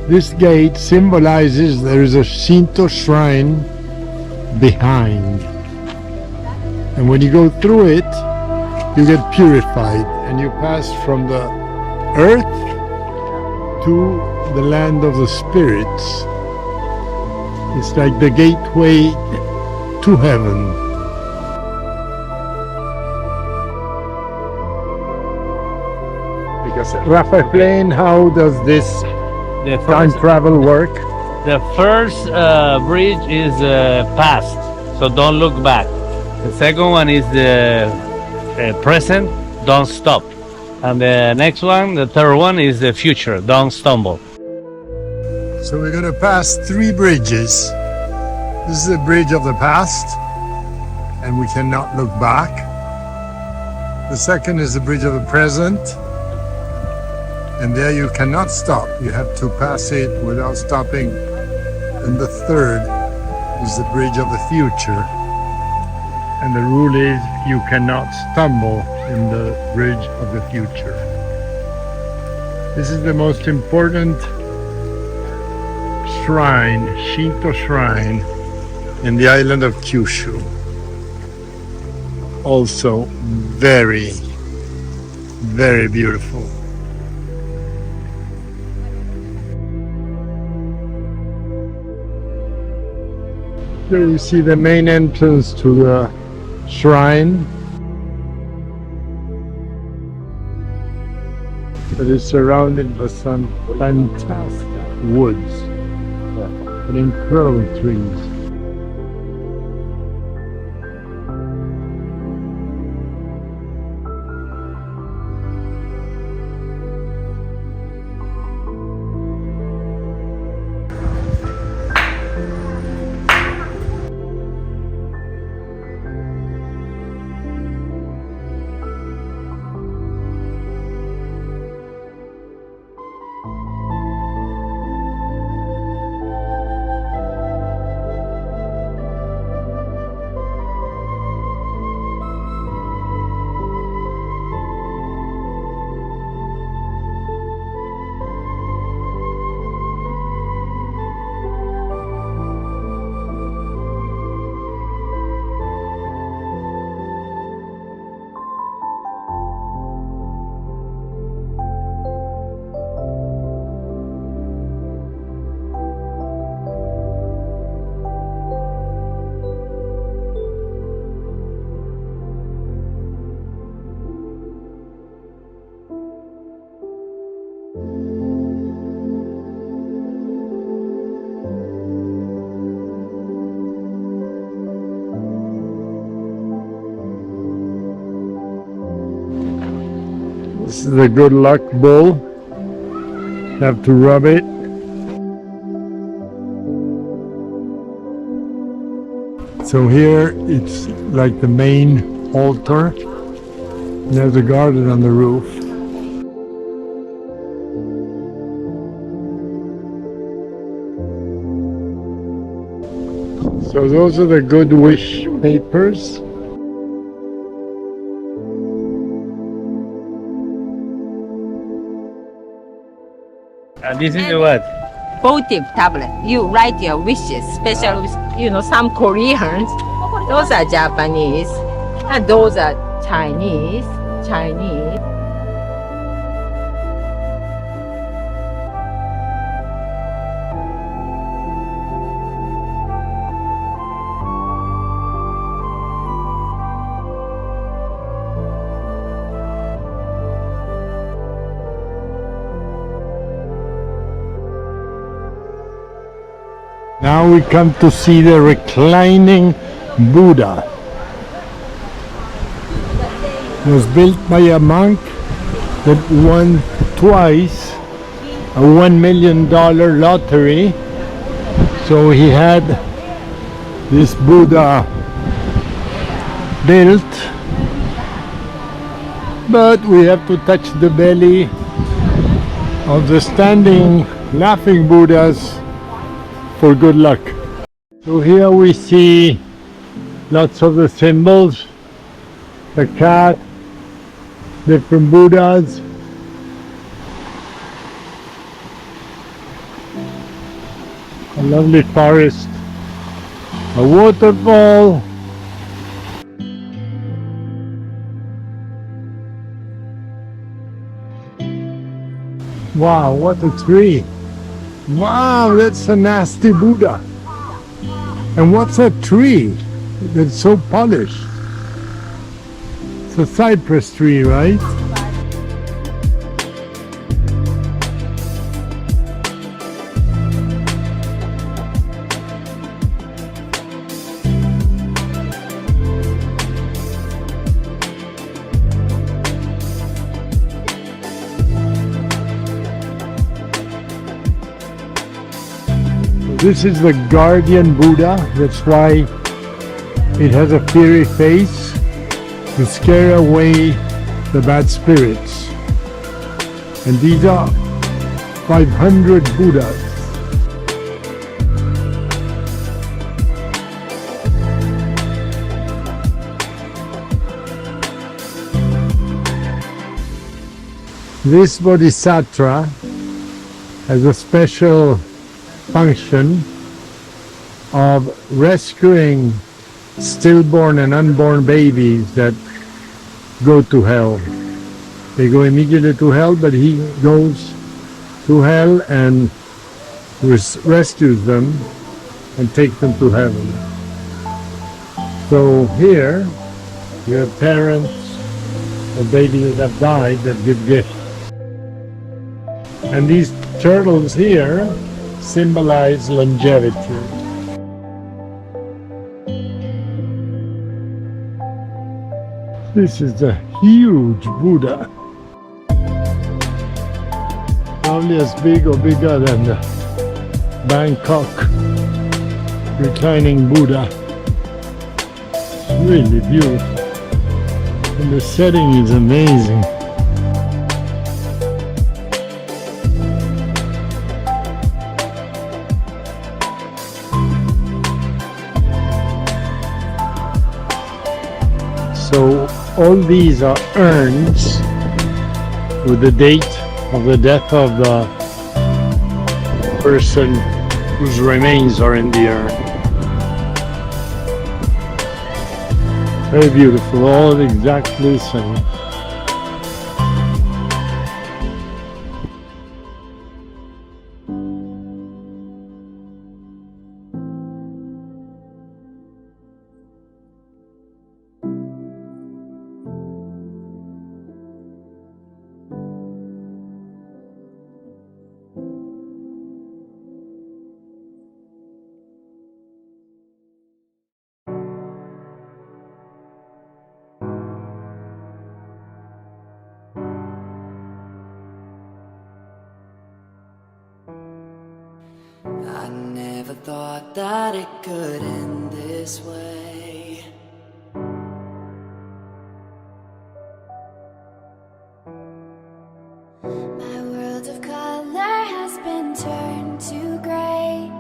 This gate symbolizes there is a Shinto shrine behind. And when you go through it, you get purified and you pass from the earth to the land of the spirits. It's like the gateway to heaven. Because Rafa, explain how does this The time first, travel work? the first bridge is past, so don't look back. The second one is the present, don't stop. And the next one, the third one, is the future, don't stumble. So we're going to pass 3 bridges. This is the bridge of the past, and we cannot look back. The second is the bridge of the present, and there you cannot stop. You have to pass it without stopping. And the third is the bridge of the future. And the rule is you cannot stumble in the bridge of the future. This is the most important shrine, Shinto shrine, in the island of Kyushu. Also very, very beautiful. Here you see the main entrance to the shrine. It is surrounded by some fantastic woods and incredible trees. This is the good luck bowl. Have to rub it. So here it's like the main altar. And there's a garden on the roof. So those are the good wish papers. And this is what? Votive tablet. You write your wishes, especially, some Koreans. Those are Japanese, and those are Chinese. Now we come to see the reclining Buddha. It was built by a monk that won twice a $1 million lottery. So he had this Buddha built, but we have to touch the belly of the standing laughing Buddhas for good luck. So here we see lots of the symbols, the cat, different Buddhas. lovely forest, a waterfall. Wow, what a tree. Wow, that's a nasty Buddha. And what's that tree that's so polished? It's a cypress tree, right? This is the guardian Buddha. That's why it has a fiery face to scare away the bad spirits. And these are 500 Buddhas. This Bodhisattva has a special function of rescuing stillborn and unborn babies that go to hell. They go immediately to hell, but he goes to hell and rescues them and takes them to heaven. So here you have parents of babies that have died that give gifts. And these turtles here symbolize longevity. This is a huge Buddha. Probably as big or bigger than the Bangkok reclining Buddha. It's really beautiful. And the setting is amazing. So all these are urns with the date of the death of the person whose remains are in the urn. Very beautiful, all exactly the same. I never thought that it could end this way. My world of color has been turned to gray.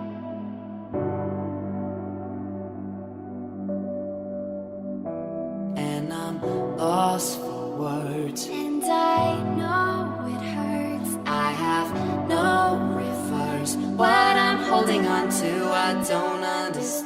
And I'm lost for words. And I know it hurts. I have no reverse. What I'm holding on to, I don't understand.